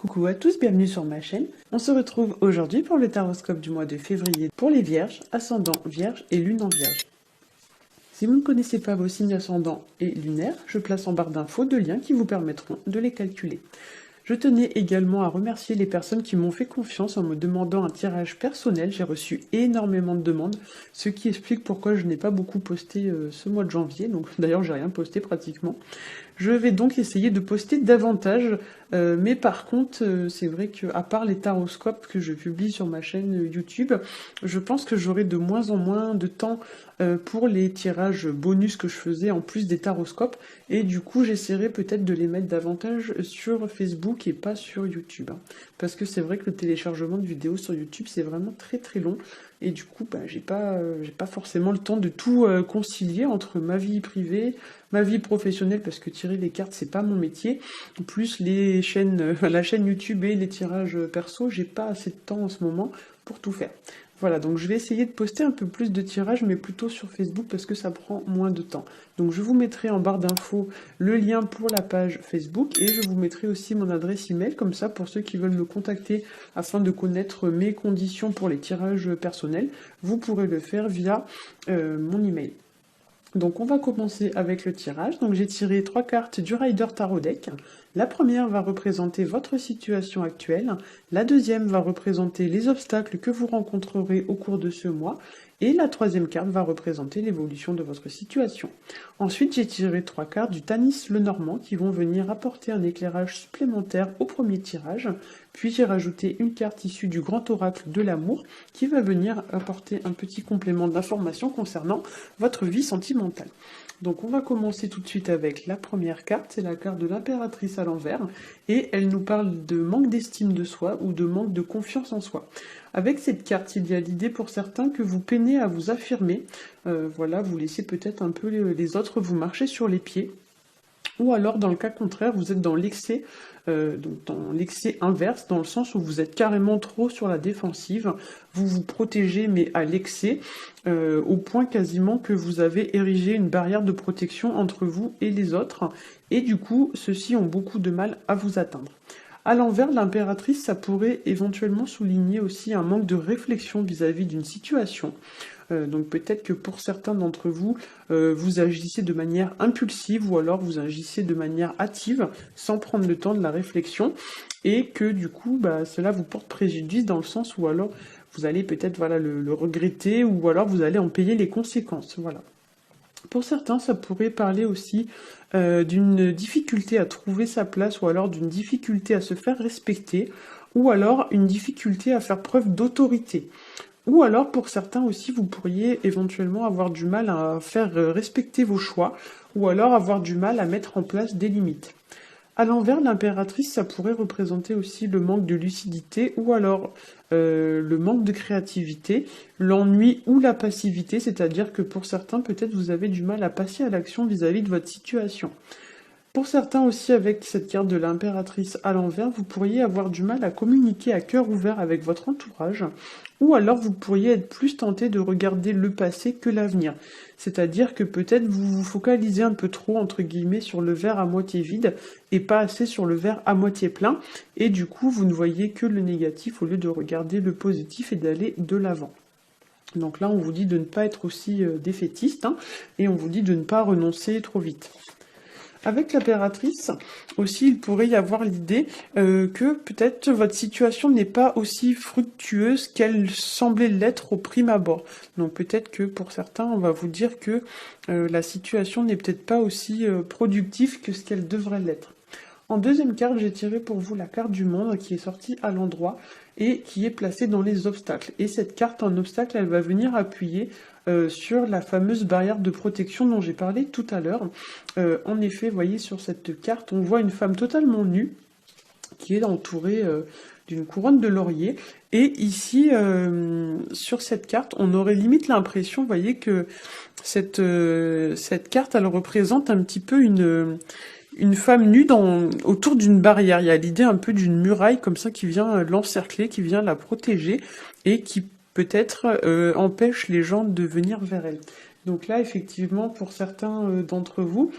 Coucou à tous, bienvenue sur ma chaîne. On se retrouve aujourd'hui pour le taroscope du mois de février pour les vierges, ascendant vierge et lune en vierge. Si vous ne connaissez pas vos signes ascendants et lunaires, je place en barre d'infos 2 liens qui vous permettront de les calculer. Je tenais également à remercier les personnes qui m'ont fait confiance en me demandant un tirage personnel. J'ai reçu énormément de demandes, ce qui explique pourquoi je n'ai pas beaucoup posté ce mois de janvier. Donc d'ailleurs, j'ai rien posté pratiquement. Je vais donc essayer de poster davantage, mais par contre, c'est vrai qu'à part les taroscopes que je publie sur ma chaîne YouTube, je pense que j'aurai de moins en moins de temps pour les tirages bonus que je faisais en plus des taroscopes, et du coup j'essaierai peut-être de les mettre davantage sur Facebook et pas sur YouTube, hein. Parce que c'est vrai que le téléchargement de vidéos sur YouTube c'est vraiment très très long, et du coup j'ai pas forcément le temps de tout concilier entre ma vie privée, ma vie professionnelle, parce que tirer les cartes c'est pas mon métier, plus les chaînes, la chaîne YouTube et les tirages perso, j'ai pas assez de temps en ce moment pour tout faire. Voilà, donc je vais essayer de poster un peu plus de tirages, mais plutôt sur Facebook parce que ça prend moins de temps. Donc je vous mettrai en barre d'infos le lien pour la page Facebook, et je vous mettrai aussi mon adresse email, comme ça pour ceux qui veulent me contacter afin de connaître mes conditions pour les tirages personnels, vous pourrez le faire via mon email. Donc on va commencer avec le tirage. Donc j'ai tiré 3 cartes du Rider Tarot Deck. La première va représenter votre situation actuelle, la deuxième va représenter les obstacles que vous rencontrerez au cours de ce mois, et la troisième carte va représenter l'évolution de votre situation. Ensuite, j'ai tiré 3 cartes du Tanis Lenormand qui vont venir apporter un éclairage supplémentaire au premier tirage. Puis j'ai rajouté une carte issue du Grand Oracle de l'amour qui va venir apporter un petit complément d'information concernant votre vie sentimentale. Donc on va commencer tout de suite avec la première carte, c'est la carte de l'impératrice à l'envers, et elle nous parle de manque d'estime de soi ou de manque de confiance en soi. Avec cette carte, il y a l'idée pour certains que vous peinez à vous affirmer, voilà, vous laissez peut-être un peu les autres vous marcher sur les pieds. Ou alors, dans le cas contraire, vous êtes dans l'excès, donc dans l'excès inverse, dans le sens où vous êtes carrément trop sur la défensive, vous vous protégez mais à l'excès, au point quasiment que vous avez érigé une barrière de protection entre vous et les autres, et du coup, ceux-ci ont beaucoup de mal à vous atteindre. À l'envers, l'impératrice, ça pourrait éventuellement souligner aussi un manque de réflexion vis-à-vis d'une situation. Donc peut-être que pour certains d'entre vous, vous agissez de manière impulsive ou alors vous agissez de manière hâtive sans prendre le temps de la réflexion, et que du coup cela vous porte préjudice dans le sens où alors vous allez peut-être le regretter, ou alors vous allez en payer les conséquences. Voilà. Pour certains, ça pourrait parler aussi d'une difficulté à trouver sa place, ou alors d'une difficulté à se faire respecter, ou alors une difficulté à faire preuve d'autorité. Ou alors, pour certains aussi, vous pourriez éventuellement avoir du mal à faire respecter vos choix, ou alors avoir du mal à mettre en place des limites. À l'envers, l'impératrice, ça pourrait représenter aussi le manque de lucidité, ou alors le manque de créativité, l'ennui ou la passivité, c'est-à-dire que pour certains, peut-être vous avez du mal à passer à l'action vis-à-vis de votre situation. Pour certains aussi, avec cette carte de l'impératrice à l'envers, vous pourriez avoir du mal à communiquer à cœur ouvert avec votre entourage, ou alors vous pourriez être plus tenté de regarder le passé que l'avenir. C'est-à-dire que peut-être vous vous focalisez un peu trop, entre guillemets, sur le verre à moitié vide et pas assez sur le verre à moitié plein, et du coup vous ne voyez que le négatif au lieu de regarder le positif et d'aller de l'avant. Donc là on vous dit de ne pas être aussi défaitiste, hein, et on vous dit de ne pas renoncer trop vite. Avec l'impératrice, aussi, il pourrait y avoir l'idée que peut-être votre situation n'est pas aussi fructueuse qu'elle semblait l'être au prime abord. Donc peut-être que pour certains, on va vous dire que la situation n'est peut-être pas aussi productive que ce qu'elle devrait l'être. En deuxième carte, j'ai tiré pour vous la carte du monde qui est sortie à l'endroit et qui est placée dans les obstacles. Et cette carte en obstacle, elle va venir appuyer sur la fameuse barrière de protection dont j'ai parlé tout à l'heure. En effet, vous voyez sur cette carte, on voit une femme totalement nue qui est entourée d'une couronne de laurier. Et ici, sur cette carte, on aurait limite l'impression, vous voyez, que cette carte, elle représente un petit peu une femme nue autour d'une barrière. Il y a l'idée un peu d'une muraille comme ça qui vient l'encercler, qui vient la protéger, et qui peut-être empêche les gens de venir vers elle. Donc là, effectivement, pour certains d'entre vous,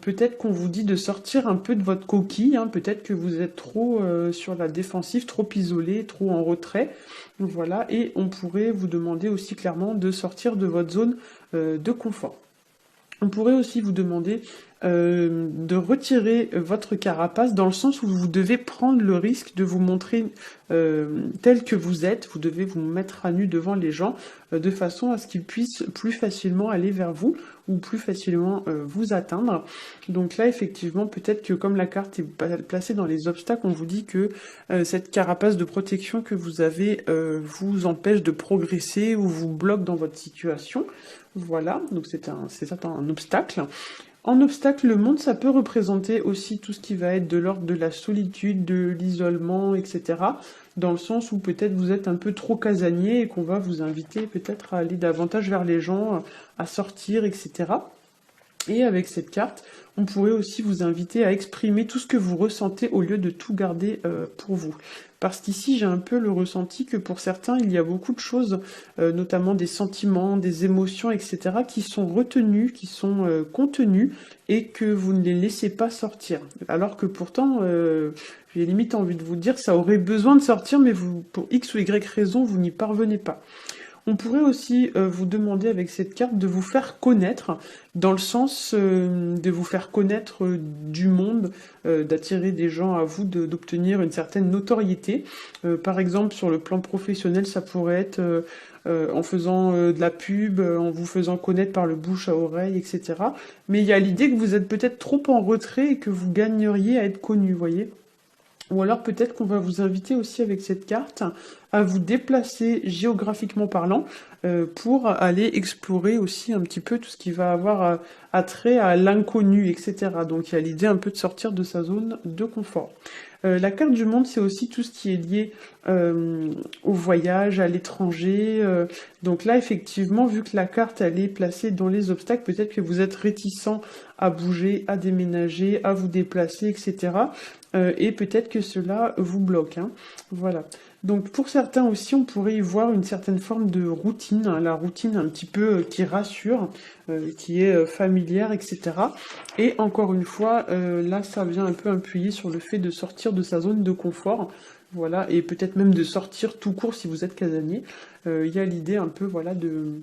Peut-être qu'on vous dit de sortir un peu de votre coquille, hein, peut-être que vous êtes trop sur la défensive, trop isolé, trop en retrait. Voilà, et on pourrait vous demander aussi clairement de sortir de votre zone de confort. On pourrait aussi vous demander de retirer votre carapace dans le sens où vous devez prendre le risque de vous montrer tel que vous êtes. Vous devez vous mettre à nu devant les gens de façon à ce qu'ils puissent plus facilement aller vers vous ou plus facilement vous atteindre. Donc là, effectivement, peut-être que comme la carte est placée dans les obstacles, on vous dit que cette carapace de protection que vous avez vous empêche de progresser ou vous bloque dans votre situation. Voilà, donc c'est un obstacle. En obstacle, le monde, ça peut représenter aussi tout ce qui va être de l'ordre de la solitude, de l'isolement, etc. Dans le sens où peut-être vous êtes un peu trop casanier et qu'on va vous inviter peut-être à aller davantage vers les gens, à sortir, etc. Et avec cette carte, on pourrait aussi vous inviter à exprimer tout ce que vous ressentez au lieu de tout garder pour vous. Parce qu'ici, j'ai un peu le ressenti que pour certains, il y a beaucoup de choses, notamment des sentiments, des émotions, etc., qui sont retenues, qui sont contenues, et que vous ne les laissez pas sortir. Alors que pourtant, j'ai limite envie de vous dire, ça aurait besoin de sortir, mais vous, pour X ou Y raison, vous n'y parvenez pas. On pourrait aussi vous demander avec cette carte de vous faire connaître, dans le sens de vous faire connaître du monde, d'attirer des gens à vous, d'obtenir une certaine notoriété. Par exemple, sur le plan professionnel, ça pourrait être en faisant de la pub, en vous faisant connaître par le bouche à oreille, etc. Mais il y a l'idée que vous êtes peut-être trop en retrait et que vous gagneriez à être connu, vous voyez. Ou alors peut-être qu'on va vous inviter aussi avec cette carte à vous déplacer géographiquement parlant pour aller explorer aussi un petit peu tout ce qui va avoir attrait à l'inconnu, etc. Donc il y a l'idée un peu de sortir de sa zone de confort. La carte du monde, c'est aussi tout ce qui est lié au voyage, à l'étranger. Donc là, effectivement, vu que la carte, elle est placée dans les obstacles, peut-être que vous êtes réticent à bouger, à déménager, à vous déplacer, etc. Et peut-être que cela vous bloque. Hein. Voilà. Donc pour certains aussi, on pourrait y voir une certaine forme de routine, hein, la routine un petit peu qui rassure, qui est familière, etc. Et encore une fois, là, ça vient un peu appuyer sur le fait de sortir de sa zone de confort. Voilà, et peut-être même de sortir tout court si vous êtes casanier. Il y a l'idée un peu, voilà, de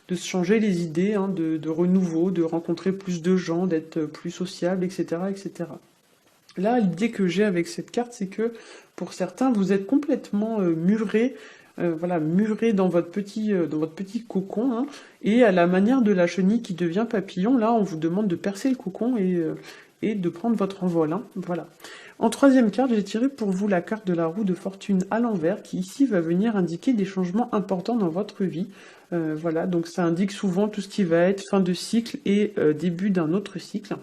se changer les idées, hein, de renouveau, de rencontrer plus de gens, d'être plus sociable, etc., etc. Là, l'idée que j'ai avec cette carte, c'est que pour certains, vous êtes complètement muré, voilà, muré dans votre petit cocon, hein, et à la manière de la chenille qui devient papillon, là, on vous demande de percer le cocon et de prendre votre envol, hein, voilà. En troisième carte, j'ai tiré pour vous la carte de la roue de fortune à l'envers, qui ici va venir indiquer des changements importants dans votre vie. Voilà, donc ça indique souvent tout ce qui va être fin de cycle et début d'un autre cycle.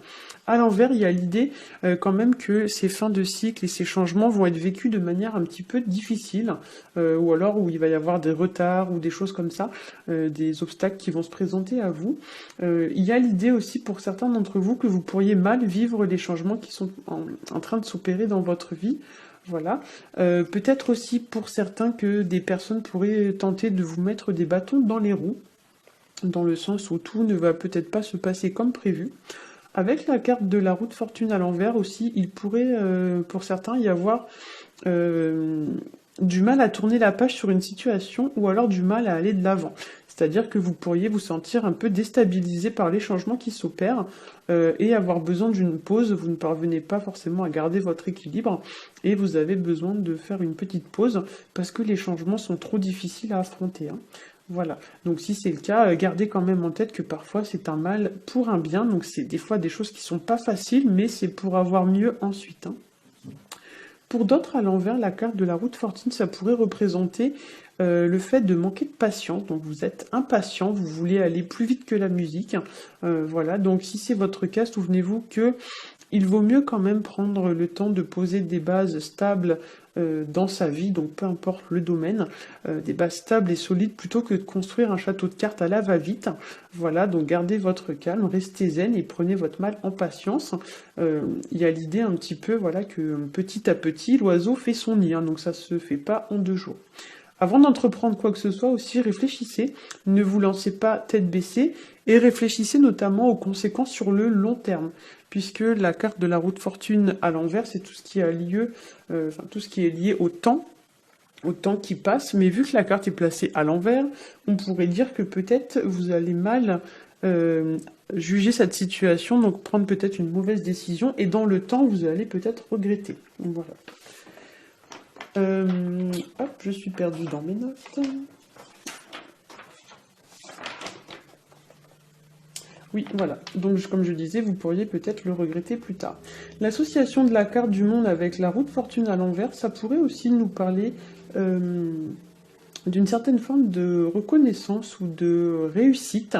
À l'envers, il y a l'idée quand même que ces fins de cycle et ces changements vont être vécus de manière un petit peu difficile, ou alors où il va y avoir des retards ou des choses comme ça, des obstacles qui vont se présenter à vous. Il y a l'idée aussi pour certains d'entre vous que vous pourriez mal vivre les changements qui sont en train de s'opérer dans votre vie. Voilà. Peut-être aussi pour certains que des personnes pourraient tenter de vous mettre des bâtons dans les roues, dans le sens où tout ne va peut-être pas se passer comme prévu. Avec la carte de la roue de fortune à l'envers aussi, il pourrait, pour certains, y avoir du mal à tourner la page sur une situation ou alors du mal à aller de l'avant. C'est-à-dire que vous pourriez vous sentir un peu déstabilisé par les changements qui s'opèrent et avoir besoin d'une pause. Vous ne parvenez pas forcément à garder votre équilibre et vous avez besoin de faire une petite pause parce que les changements sont trop difficiles à affronter. Hein. Voilà, donc si c'est le cas, gardez quand même en tête que parfois c'est un mal pour un bien, donc c'est des fois des choses qui sont pas faciles, mais c'est pour avoir mieux ensuite. Hein. Pour d'autres, à l'envers, la carte de la roue de fortune, ça pourrait représenter le fait de manquer de patience. Donc vous êtes impatient, vous voulez aller plus vite que la musique. Voilà, donc si c'est votre cas, souvenez-vous que il vaut mieux quand même prendre le temps de poser des bases stables dans sa vie, donc peu importe le domaine, des bases stables et solides plutôt que de construire un château de cartes à la va-vite. Voilà, donc gardez votre calme, restez zen et prenez votre mal en patience. Il y a l'idée un petit peu, voilà, que petit à petit, l'oiseau fait son nid, hein, donc ça se fait pas en 2 jours. Avant d'entreprendre quoi que ce soit aussi, réfléchissez, ne vous lancez pas tête baissée et réfléchissez notamment aux conséquences sur le long terme, puisque la carte de la roue de fortune à l'envers, c'est tout ce qui a lieu, tout ce qui est lié au temps qui passe, mais vu que la carte est placée à l'envers, on pourrait dire que peut-être vous allez mal juger cette situation, donc prendre peut-être une mauvaise décision, et dans le temps, vous allez peut-être regretter. Donc, voilà. Hop, je suis perdue dans mes notes. Oui, voilà. Donc, comme je disais, vous pourriez peut-être le regretter plus tard. L'association de la carte du monde avec la roue de fortune à l'envers, ça pourrait aussi nous parler d'une certaine forme de reconnaissance ou de réussite,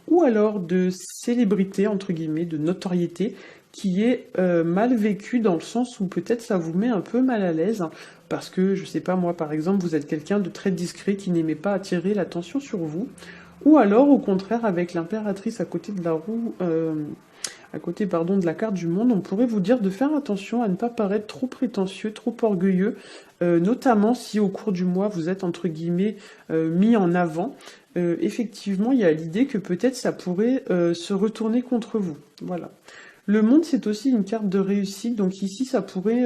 ou alors de célébrité, entre guillemets, de notoriété, qui est mal vécue dans le sens où peut-être ça vous met un peu mal à l'aise, parce que, je sais pas, moi par exemple, vous êtes quelqu'un de très discret qui n'aimait pas attirer l'attention sur vous, ou alors au contraire avec l'impératrice à côté de la roue, à côté pardon, de la carte du monde, on pourrait vous dire de faire attention à ne pas paraître trop prétentieux, trop orgueilleux, notamment si au cours du mois vous êtes entre guillemets mis en avant. Effectivement, il y a l'idée que peut-être ça pourrait se retourner contre vous. Voilà. Le monde, c'est aussi une carte de réussite, donc ici, ça pourrait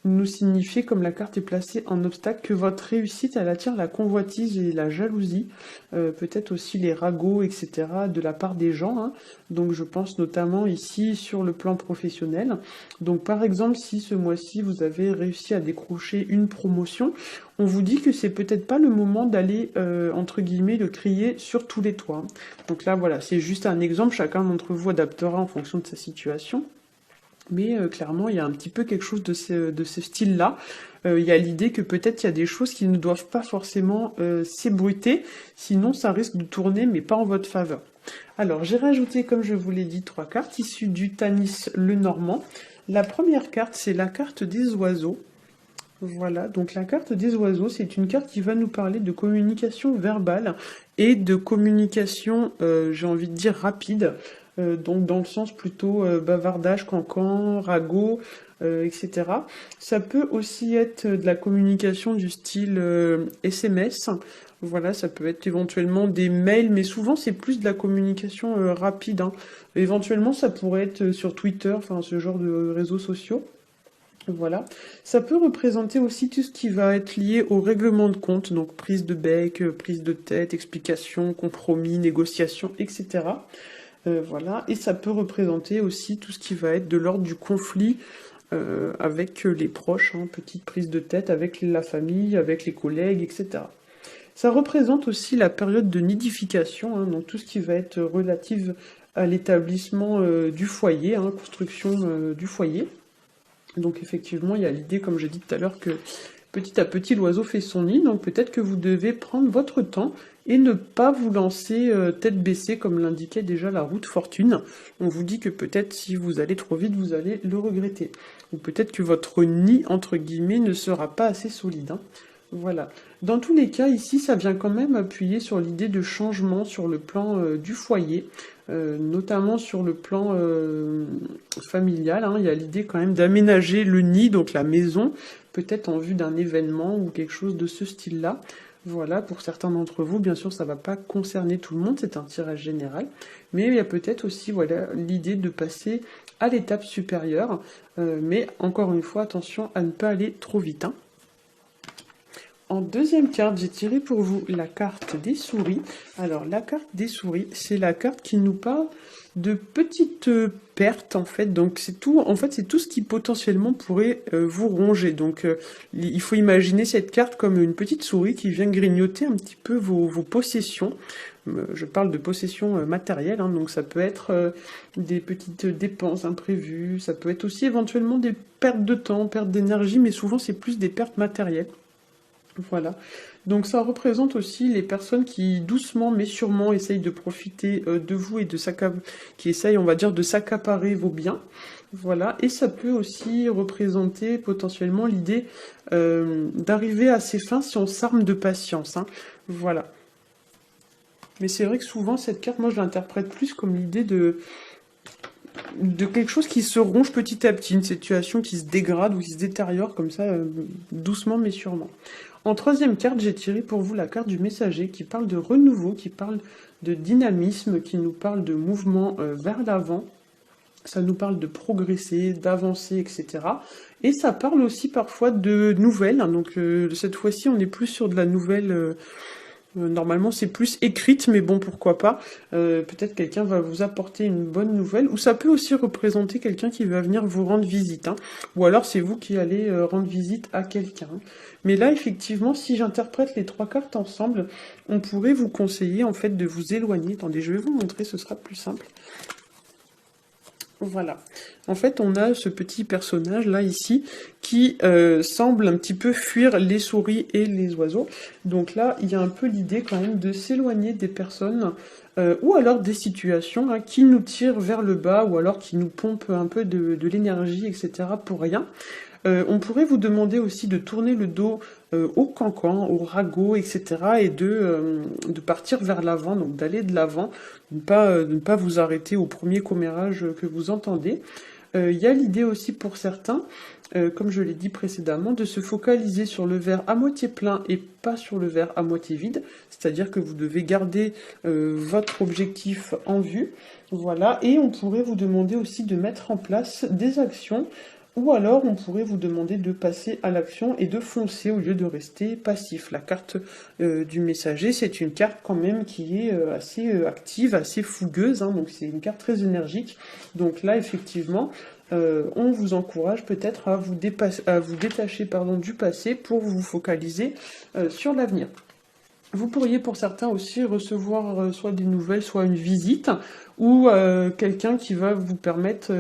nous signifier, comme la carte est placée en obstacle, que votre réussite, elle attire la convoitise et la jalousie, peut-être aussi les ragots, etc., de la part des gens, hein. Donc je pense notamment ici sur le plan professionnel. Donc par exemple, si ce mois-ci, vous avez réussi à décrocher une promotion, on vous dit que c'est peut-être pas le moment d'aller, entre guillemets, le crier sur tous les toits. Donc là, voilà, c'est juste un exemple, chacun d'entre vous adaptera en fonction de sa situation. Mais clairement, il y a un petit peu quelque chose de ce style-là. Il y a l'idée que peut-être il y a des choses qui ne doivent pas forcément s'ébruiter, sinon ça risque de tourner, mais pas en votre faveur. Alors, j'ai rajouté, comme je vous l'ai dit, 3 cartes issues du Tanis le Normand. La première carte, c'est la carte des oiseaux. Voilà, donc la carte des oiseaux, c'est une carte qui va nous parler de communication verbale et de communication, j'ai envie de dire, rapide. Donc dans le sens plutôt bavardage, cancan, ragot, etc. Ça peut aussi être de la communication du style SMS. Voilà, ça peut être éventuellement des mails, mais souvent c'est plus de la communication rapide, hein. Éventuellement, ça pourrait être sur Twitter, enfin ce genre de réseaux sociaux. Voilà. Ça peut représenter aussi tout ce qui va être lié au règlement de compte, donc prise de bec, prise de tête, explication, compromis, négociation, etc. Voilà. Et ça peut représenter aussi tout ce qui va être de l'ordre du conflit avec les proches, hein, petite prise de tête avec la famille, avec les collègues, etc. Ça représente aussi la période de nidification, hein, donc tout ce qui va être relatif à l'établissement du foyer, hein, construction du foyer. Donc effectivement, il y a l'idée, comme j'ai dit tout à l'heure, que petit à petit, l'oiseau fait son nid. Donc peut-être que vous devez prendre votre temps et ne pas vous lancer tête baissée, comme l'indiquait déjà la roue de fortune. On vous dit que peut-être si vous allez trop vite, vous allez le regretter. Ou peut-être que votre nid, entre guillemets, ne sera pas assez solide, hein. Voilà. Dans tous les cas, ici, ça vient quand même appuyer sur l'idée de changement sur le plan du foyer, notamment sur le plan familial, hein. Il y a l'idée quand même d'aménager le nid, donc la maison, peut-être en vue d'un événement ou quelque chose de ce style-là. Voilà, pour certains d'entre vous, bien sûr, ça ne va pas concerner tout le monde, c'est un tirage général, mais il y a peut-être aussi voilà, l'idée de passer à l'étape supérieure, mais encore une fois, attention à ne pas aller trop vite, hein. En deuxième carte, j'ai tiré pour vous la carte des souris. Alors, la carte des souris, c'est la carte qui nous parle de petites pertes, en fait. Donc, c'est tout, en fait, c'est tout ce qui potentiellement pourrait vous ronger. Donc, il faut imaginer cette carte comme une petite souris qui vient grignoter un petit peu vos possessions. Je parle de possessions matérielles, hein, donc ça peut être des petites dépenses imprévues, ça peut être aussi éventuellement des pertes de temps, pertes d'énergie, mais souvent c'est plus des pertes matérielles. Voilà, donc ça représente aussi les personnes qui doucement mais sûrement essayent de profiter de vous et qui essayent, on va dire, de s'accaparer vos biens. Voilà, et ça peut aussi représenter potentiellement l'idée d'arriver à ses fins si on s'arme de patience, hein. Voilà. Mais c'est vrai que souvent cette carte, moi je l'interprète plus comme l'idée de quelque chose qui se ronge petit à petit, une situation qui se dégrade ou qui se détériore comme ça, doucement mais sûrement. En troisième carte, j'ai tiré pour vous la carte du messager qui parle de renouveau, qui parle de dynamisme, qui nous parle de mouvement vers l'avant. Ça nous parle de progresser, d'avancer, etc. Et ça parle aussi parfois de nouvelles. Donc cette fois-ci, on est plus sur de la nouvelle. Normalement, c'est plus écrite, mais bon, pourquoi pas. Peut-être quelqu'un va vous apporter une bonne nouvelle, ou ça peut aussi représenter quelqu'un qui va venir vous rendre visite, hein. Ou alors c'est vous qui allez rendre visite à quelqu'un. Mais là, effectivement, si j'interprète les trois cartes ensemble, on pourrait vous conseiller en fait de vous éloigner. Attendez, je vais vous montrer, ce sera plus simple. Voilà. En fait, on a ce petit personnage là ici qui semble un petit peu fuir les souris et les oiseaux. Donc là, il y a un peu l'idée quand même de s'éloigner des personnes ou alors des situations hein, qui nous tirent vers le bas ou alors qui nous pompent un peu de l'énergie, etc. pour rien. On pourrait vous demander aussi de tourner le dos au cancan, au ragot, etc. et de partir vers l'avant, donc d'aller de l'avant, de ne pas vous arrêter au premier commérage que vous entendez. Il y a l'idée aussi pour certains, comme je l'ai dit précédemment, de se focaliser sur le verre à moitié plein et pas sur le verre à moitié vide, c'est-à-dire que vous devez garder votre objectif en vue, voilà, et on pourrait vous demander aussi de mettre en place des actions. Ou alors, on pourrait vous demander de passer à l'action et de foncer au lieu de rester passif. La carte du messager, c'est une carte quand même qui est assez active, assez fougueuse, hein, donc c'est une carte très énergique. Donc là, effectivement, on vous encourage peut-être à vous détacher du passé pour vous focaliser sur l'avenir. Vous pourriez pour certains aussi recevoir soit des nouvelles, soit une visite, ou quelqu'un qui va vous permettre,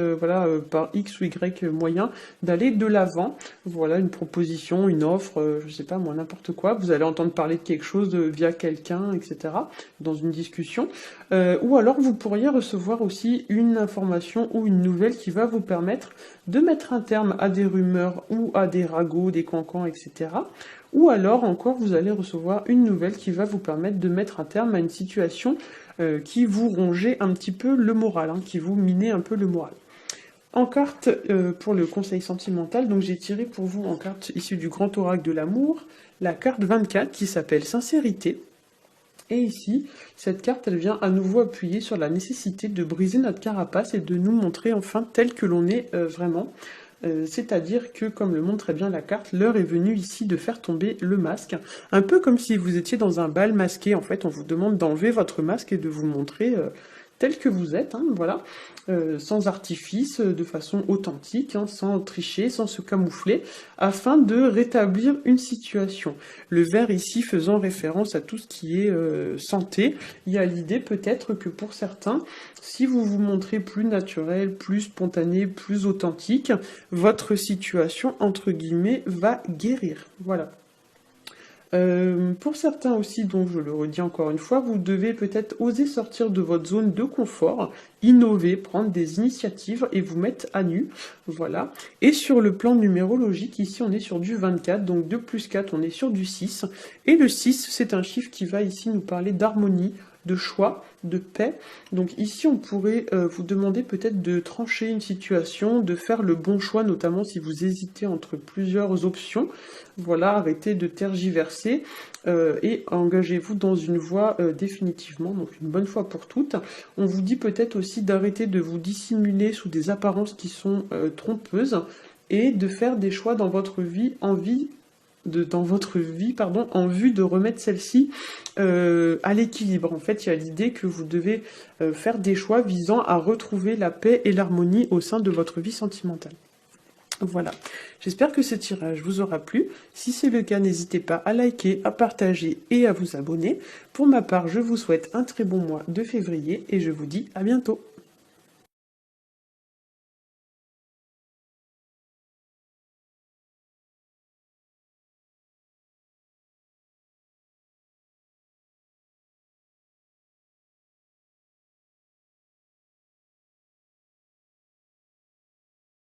par X ou Y moyen, d'aller de l'avant. Voilà, une proposition, une offre, je sais pas moi, n'importe quoi. Vous allez entendre parler de quelque chose via quelqu'un, etc., dans une discussion. Ou alors vous pourriez recevoir aussi une information ou une nouvelle qui va vous permettre de mettre un terme à des rumeurs ou à des ragots, des cancans, etc., ou alors encore vous allez recevoir une nouvelle qui va vous permettre de mettre un terme à une situation qui vous rongeait un petit peu le moral, hein, qui vous minait un peu le moral. En carte pour le conseil sentimental, donc j'ai tiré pour vous en carte issue du grand oracle de l'amour, la carte 24 qui s'appelle sincérité. Et ici, cette carte, elle vient à nouveau appuyer sur la nécessité de briser notre carapace et de nous montrer enfin tel que l'on est vraiment. C'est-à-dire que, comme le montre très bien la carte, l'heure est venue ici de faire tomber le masque. Un peu comme si vous étiez dans un bal masqué, en fait, on vous demande d'enlever votre masque et de vous montrer tel que vous êtes, hein, voilà, sans artifice, de façon authentique, hein, sans tricher, sans se camoufler, afin de rétablir une situation. Le vert ici faisant référence à tout ce qui est santé, il y a l'idée peut-être que pour certains, si vous vous montrez plus naturel, plus spontané, plus authentique, votre situation, entre guillemets, va guérir. Voilà. Pour certains aussi, donc je le redis encore une fois, vous devez peut-être oser sortir de votre zone de confort, innover, prendre des initiatives et vous mettre à nu, voilà. Et sur le plan numérologique, ici on est sur du 24, donc 2 plus 4, on est sur du 6. Et le 6, c'est un chiffre qui va ici nous parler d'harmonie, de choix, de paix. Donc ici, on pourrait vous demander peut-être de trancher une situation, de faire le bon choix, notamment si vous hésitez entre plusieurs options. Voilà, arrêtez de tergiverser et engagez-vous dans une voie définitivement, donc une bonne fois pour toutes. On vous dit peut-être aussi d'arrêter de vous dissimuler sous des apparences qui sont trompeuses et de faire des choix dans votre vie en vue de remettre celle-ci à l'équilibre. En fait, il y a l'idée que vous devez faire des choix visant à retrouver la paix et l'harmonie au sein de votre vie sentimentale. Voilà, j'espère que ce tirage vous aura plu. Si c'est le cas, n'hésitez pas à liker, à partager et à vous abonner. Pour ma part, je vous souhaite un très bon mois de février et je vous dis à bientôt.